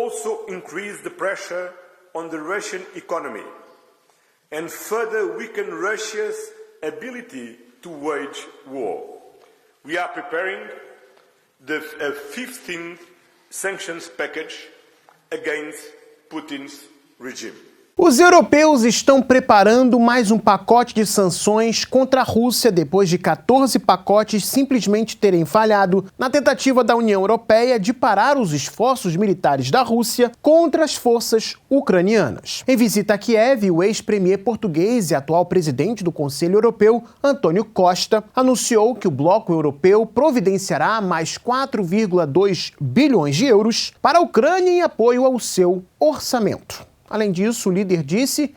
also increase the pressure on the Russian economy and further weaken Russia's ability to wage war. We are preparing the 15th sanctions package against Putin's regime. Os europeus estão preparando mais um pacote de sanções contra a Rússia depois de 14 pacotes simplesmente terem falhado na tentativa da União Europeia de parar os esforços militares da Rússia contra as forças ucranianas. Em visita a Kiev, o ex-premier português e atual presidente do Conselho Europeu, Antônio Costa, anunciou que o bloco europeu providenciará mais 4,2 bilhões de euros para a Ucrânia em apoio ao seu orçamento. Além disso, o líder disse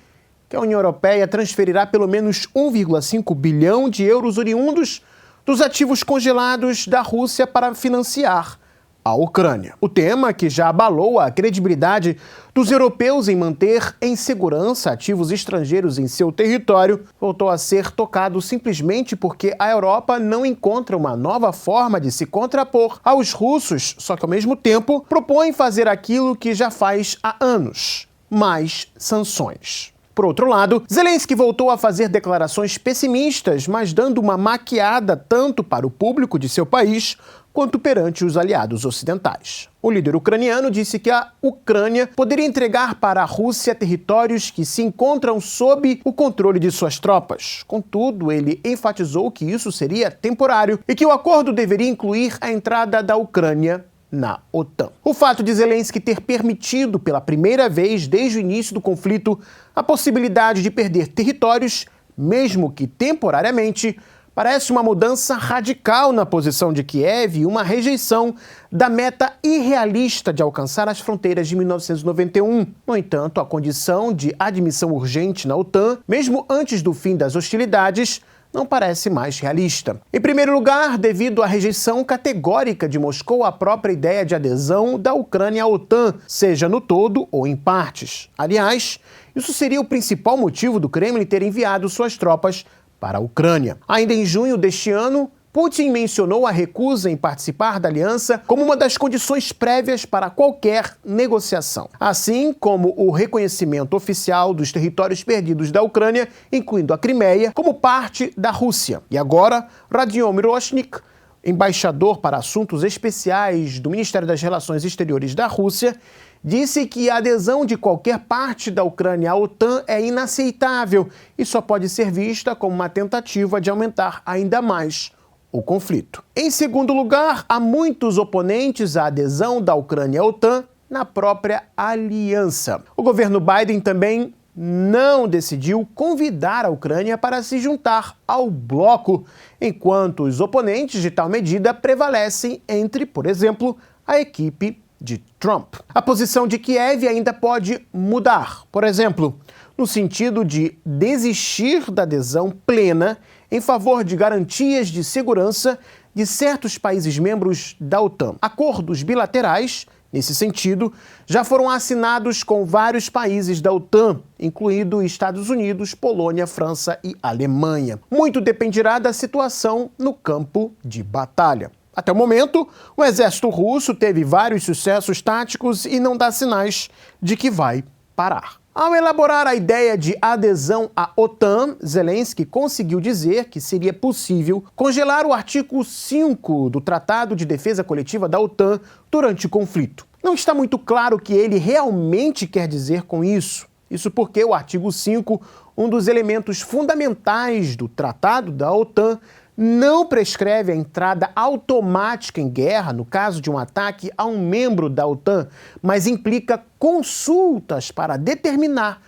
que a União Europeia transferirá pelo menos 1,5 bilhão de euros oriundos dos ativos congelados da Rússia para financiar a Ucrânia. O tema, que já abalou a credibilidade dos europeus em manter em segurança ativos estrangeiros em seu território, voltou a ser tocado simplesmente porque a Europa não encontra uma nova forma de se contrapor aos russos, só que ao mesmo tempo propõe fazer aquilo que já faz há anos: mais sanções. Por outro lado, Zelensky voltou a fazer declarações pessimistas, mas dando uma maquiada tanto para o público de seu país quanto perante os aliados ocidentais. O líder ucraniano disse que a Ucrânia poderia entregar para a Rússia territórios que se encontram sob o controle de suas tropas. Contudo, ele enfatizou que isso seria temporário e que o acordo deveria incluir a entrada da Ucrânia na OTAN. O fato de Zelensky ter permitido pela primeira vez desde o início do conflito a possibilidade de perder territórios, mesmo que temporariamente, parece uma mudança radical na posição de Kiev e uma rejeição da meta irrealista de alcançar as fronteiras de 1991. No entanto, a condição de admissão urgente na OTAN, mesmo antes do fim das hostilidades, não parece mais realista. Em primeiro lugar, devido à rejeição categórica de Moscou à própria ideia de adesão da Ucrânia à OTAN, seja no todo ou em partes. Aliás, isso seria o principal motivo do Kremlin ter enviado suas tropas para a Ucrânia. Ainda em junho deste ano, Putin mencionou a recusa em participar da aliança como uma das condições prévias para qualquer negociação, assim como o reconhecimento oficial dos territórios perdidos da Ucrânia, incluindo a Crimeia, como parte da Rússia. E agora, Radion Miroshnik, embaixador para assuntos especiais do Ministério das Relações Exteriores da Rússia, disse que a adesão de qualquer parte da Ucrânia à OTAN é inaceitável e só pode ser vista como uma tentativa de aumentar ainda mais o conflito. Em segundo lugar, há muitos oponentes à adesão da Ucrânia à OTAN na própria aliança. O governo Biden também não decidiu convidar a Ucrânia para se juntar ao bloco, enquanto os oponentes de tal medida prevalecem entre, por exemplo, a equipe de Trump. A posição de Kiev ainda pode mudar, por exemplo, no sentido de desistir da adesão plena em favor de garantias de segurança de certos países membros da OTAN. Acordos bilaterais, nesse sentido, já foram assinados com vários países da OTAN, incluindo Estados Unidos, Polônia, França e Alemanha. Muito dependerá da situação no campo de batalha. Até o momento, o exército russo teve vários sucessos táticos e não dá sinais de que vai parar. Ao elaborar a ideia de adesão à OTAN, Zelensky conseguiu dizer que seria possível congelar o artigo 5 do Tratado de Defesa Coletiva da OTAN durante o conflito. Não está muito claro o que ele realmente quer dizer com isso. Isso porque o artigo 5, um dos elementos fundamentais do Tratado da OTAN, não prescreve a entrada automática em guerra no caso de um ataque a um membro da OTAN, mas implica consultas para determinar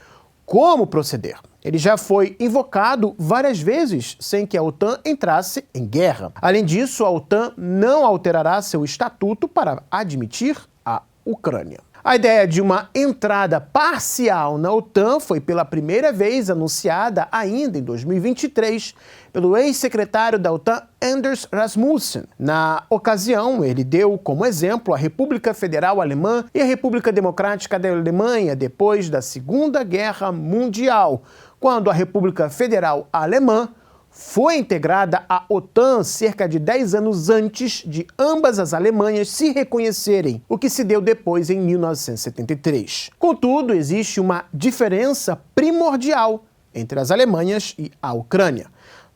como proceder. Ele já foi invocado várias vezes sem que a OTAN entrasse em guerra. Além disso, a OTAN não alterará seu estatuto para admitir a Ucrânia. A ideia de uma entrada parcial na OTAN foi pela primeira vez anunciada ainda em 2023 pelo ex-secretário da OTAN, Anders Rasmussen. Na ocasião, ele deu como exemplo a República Federal Alemã e a República Democrática da Alemanha depois da Segunda Guerra Mundial, quando a República Federal Alemã foi integrada à OTAN cerca de 10 anos antes de ambas as Alemanhas se reconhecerem, o que se deu depois em 1973. Contudo, existe uma diferença primordial entre as Alemanhas e a Ucrânia.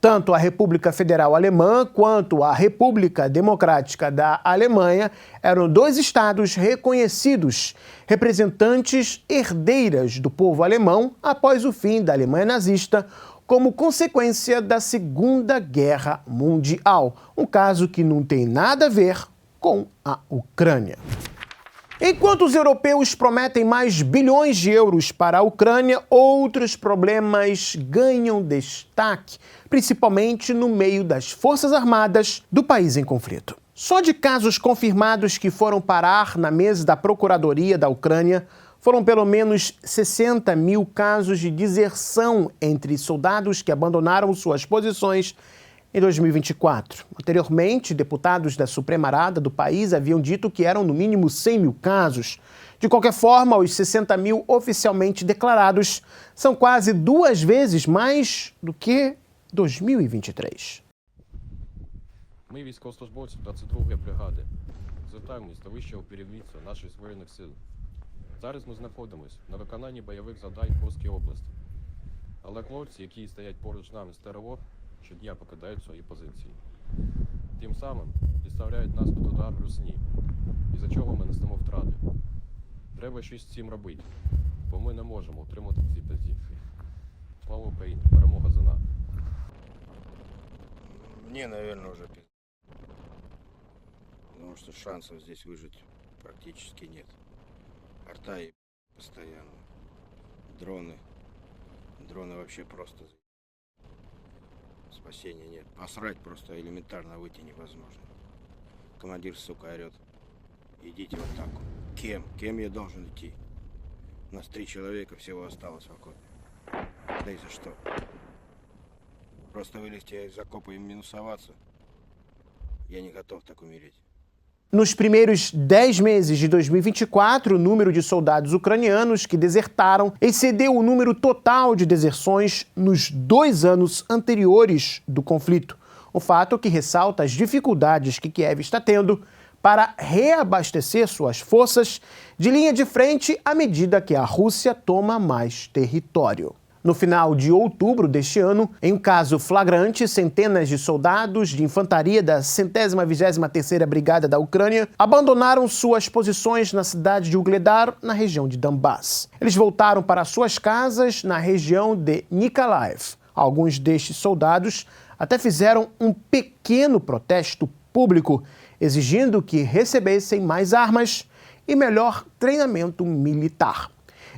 Tanto a República Federal Alemã quanto a República Democrática da Alemanha eram dois estados reconhecidos, representantes herdeiras do povo alemão após o fim da Alemanha nazista, como consequência da Segunda Guerra Mundial, um caso que não tem nada a ver com a Ucrânia. Enquanto os europeus prometem mais bilhões de euros para a Ucrânia, outros problemas ganham destaque, principalmente no meio das forças armadas do país em conflito. Só de casos confirmados que foram parar na mesa da Procuradoria da Ucrânia, foram pelo menos 60 mil casos de deserção entre soldados que abandonaram suas posições em 2024. Anteriormente, deputados da Suprema Rada do país haviam dito que eram no mínimo 100 mil casos. De qualquer forma, os 60 mil oficialmente declarados são quase 2 vezes mais do que 2023. Ми, військовослужбовці 22-ї бригади, звертаємось до вищого керівництва наших Збройних сил. Зараз ми знаходимося на виконанні бойових завдань в Курській області. Але хлопці, які стоять поруч з нами з ТРО, щодня покидають свої позиції. Тим самим підставляють нас під удар русні, із-за чого ми несемо втрати. Треба щось з цим робити, бо ми не можемо утримати ці позиції. Слава Україні! Перемога за нами! Мне, наверное, уже потому что шансов здесь выжить практически нет. Арта и постоянно. Дроны вообще просто. Спасения нет. Посрать просто элементарно выйти невозможно. Командир, сука, орет. Идите в атаку. Кем я должен идти? У нас 3 человека всего осталось в окопе. Да и за что? Просто вылезти из окопа и минусоваться. Я не готов так умереть. Nos primeiros 10 meses de 2024, o número de soldados ucranianos que desertaram excedeu o número total de deserções nos 2 anos anteriores do conflito. Um fato que ressalta as dificuldades que Kiev está tendo para reabastecer suas forças de linha de frente à medida que a Rússia toma mais território. No final de outubro deste ano, em um caso flagrante, centenas de soldados de infantaria da 123ª Brigada da Ucrânia abandonaram suas posições na cidade de Ugledar, na região de Donbass. Eles voltaram para suas casas na região de Nikolaev. Alguns destes soldados até fizeram um pequeno protesto público, exigindo que recebessem mais armas e melhor treinamento militar.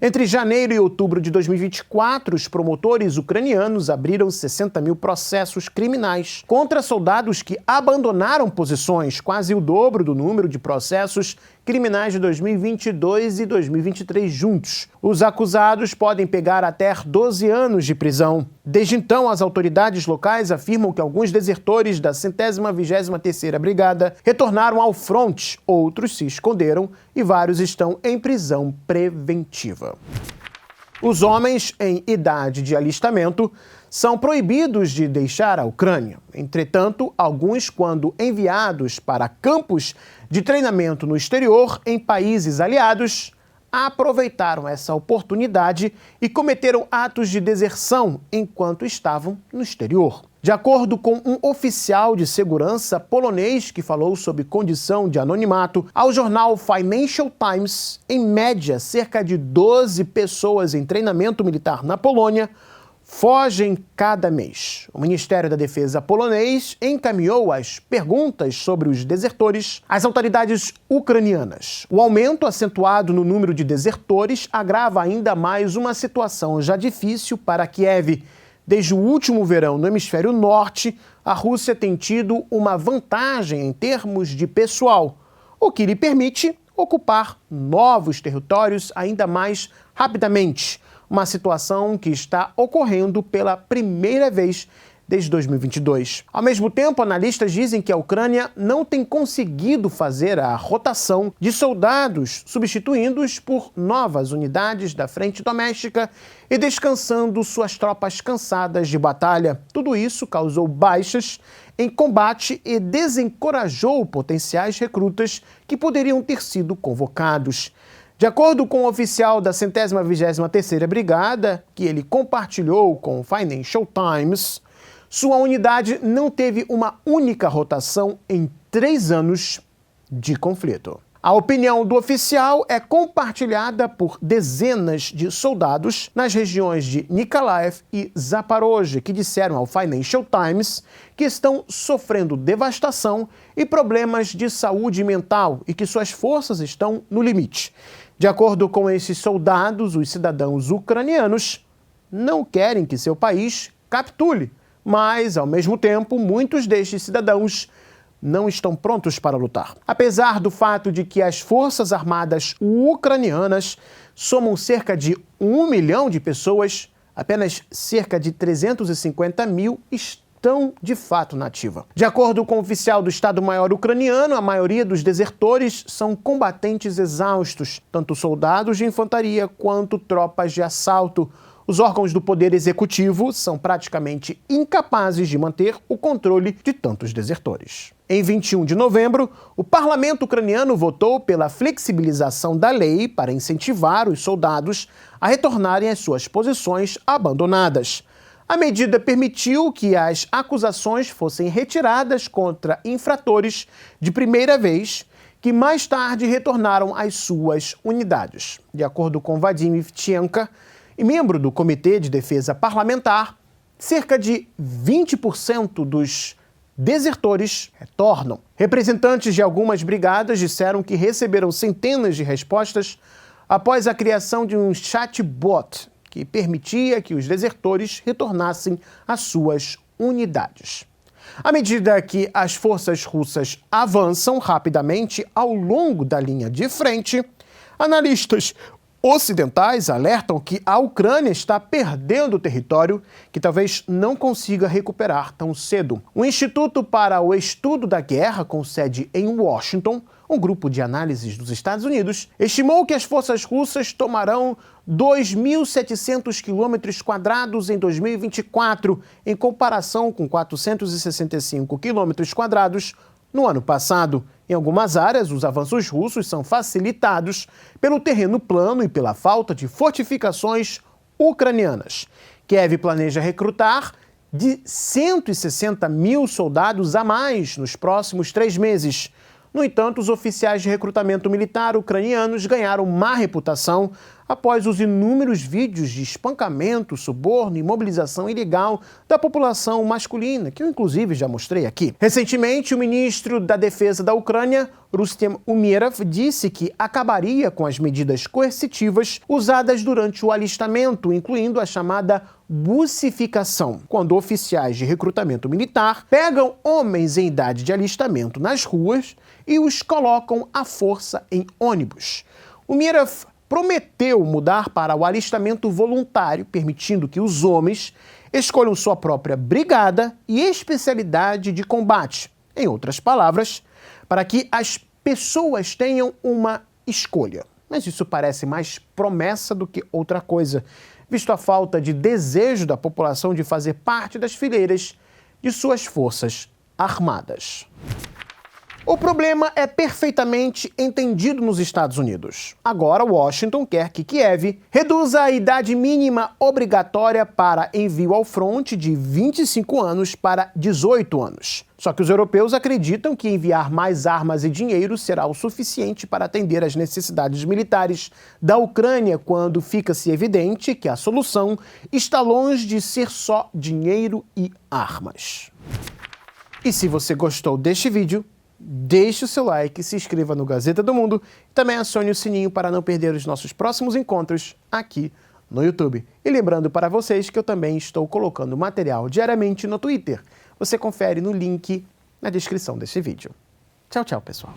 Entre janeiro e outubro de 2024, os promotores ucranianos abriram 60 mil processos criminais contra soldados que abandonaram posições, quase o dobro do número de processos criminais de 2022 e 2023 juntos. Os acusados podem pegar até 12 anos de prisão. Desde então, as autoridades locais afirmam que alguns desertores da 123ª Brigada retornaram ao fronte, outros se esconderam e vários estão em prisão preventiva. Os homens em idade de alistamento são proibidos de deixar a Ucrânia. Entretanto, alguns, quando enviados para campos de treinamento no exterior em países aliados, aproveitaram essa oportunidade e cometeram atos de deserção enquanto estavam no exterior. De acordo com um oficial de segurança polonês que falou sob condição de anonimato ao jornal Financial Times, em média, cerca de 12 pessoas em treinamento militar na Polônia fogem cada mês. O Ministério da Defesa polonês encaminhou as perguntas sobre os desertores às autoridades ucranianas. O aumento acentuado no número de desertores agrava ainda mais uma situação já difícil para Kiev. Desde o último verão no hemisfério norte, a Rússia tem tido uma vantagem em termos de pessoal, o que lhe permite ocupar novos territórios ainda mais rapidamente. Uma situação que está ocorrendo pela primeira vez desde 2022. Ao mesmo tempo, analistas dizem que a Ucrânia não tem conseguido fazer a rotação de soldados, substituindo-os por novas unidades da frente doméstica e descansando suas tropas cansadas de batalha. Tudo isso causou baixas em combate e desencorajou potenciais recrutas que poderiam ter sido convocados. De acordo com o oficial da 123ª Brigada, que ele compartilhou com o Financial Times, sua unidade não teve uma única rotação em 3 anos de conflito. A opinião do oficial é compartilhada por dezenas de soldados nas regiões de Nikolaev e Zaporozhye, que disseram ao Financial Times que estão sofrendo devastação e problemas de saúde mental e que suas forças estão no limite. De acordo com esses soldados, os cidadãos ucranianos não querem que seu país capitule, mas, ao mesmo tempo, muitos destes cidadãos não estão prontos para lutar. Apesar do fato de que as Forças Armadas ucranianas somam cerca de 1 milhão de pessoas, apenas cerca de 350 mil estão de fato na ativa. De acordo com o oficial do Estado-Maior ucraniano, a maioria dos desertores são combatentes exaustos, tanto soldados de infantaria quanto tropas de assalto. Os órgãos do poder executivo são praticamente incapazes de manter o controle de tantos desertores. Em 21 de novembro, o parlamento ucraniano votou pela flexibilização da lei para incentivar os soldados a retornarem às suas posições abandonadas. A medida permitiu que as acusações fossem retiradas contra infratores de primeira vez, que mais tarde retornaram às suas unidades. De acordo com Vadim Ivtchenko, e membro do Comitê de Defesa Parlamentar, cerca de 20% dos desertores retornam. Representantes de algumas brigadas disseram que receberam centenas de respostas após a criação de um chatbot que permitia que os desertores retornassem às suas unidades. À medida que as forças russas avançam rapidamente ao longo da linha de frente, analistas ocidentais alertam que a Ucrânia está perdendo território que talvez não consiga recuperar tão cedo. O Instituto para o Estudo da Guerra, com sede em Washington, um grupo de análises dos Estados Unidos, estimou que as forças russas tomarão 2.700 quilômetros quadrados em 2024, em comparação com 465 quilômetros quadrados no ano passado. Em algumas áreas, os avanços russos são facilitados pelo terreno plano e pela falta de fortificações ucranianas. Kiev planeja recrutar de 160 mil soldados a mais nos próximos 3 meses. No entanto, os oficiais de recrutamento militar ucranianos ganharam má reputação após os inúmeros vídeos de espancamento, suborno e mobilização ilegal da população masculina, que eu inclusive já mostrei aqui. Recentemente, o ministro da Defesa da Ucrânia, Rustem Umerov, disse que acabaria com as medidas coercitivas usadas durante o alistamento, incluindo a chamada bussificação, quando oficiais de recrutamento militar pegam homens em idade de alistamento nas ruas e os colocam à força em ônibus. Umerov prometeu mudar para o alistamento voluntário, permitindo que os homens escolham sua própria brigada e especialidade de combate. Em outras palavras, para que as pessoas tenham uma escolha. Mas isso parece mais promessa do que outra coisa, visto a falta de desejo da população de fazer parte das fileiras de suas forças armadas. O problema é perfeitamente entendido nos Estados Unidos. Agora, Washington quer que Kiev reduza a idade mínima obrigatória para envio ao fronte de 25 anos para 18 anos. Só que os europeus acreditam que enviar mais armas e dinheiro será o suficiente para atender às necessidades militares da Ucrânia, quando fica-se evidente que a solução está longe de ser só dinheiro e armas. E se você gostou deste vídeo, deixe o seu like, se inscreva no Gazeta do Mundo e também acione o sininho para não perder os nossos próximos encontros aqui no YouTube. E lembrando para vocês que eu também estou colocando material diariamente no Twitter. Você confere no link na descrição deste vídeo. Tchau, tchau, pessoal.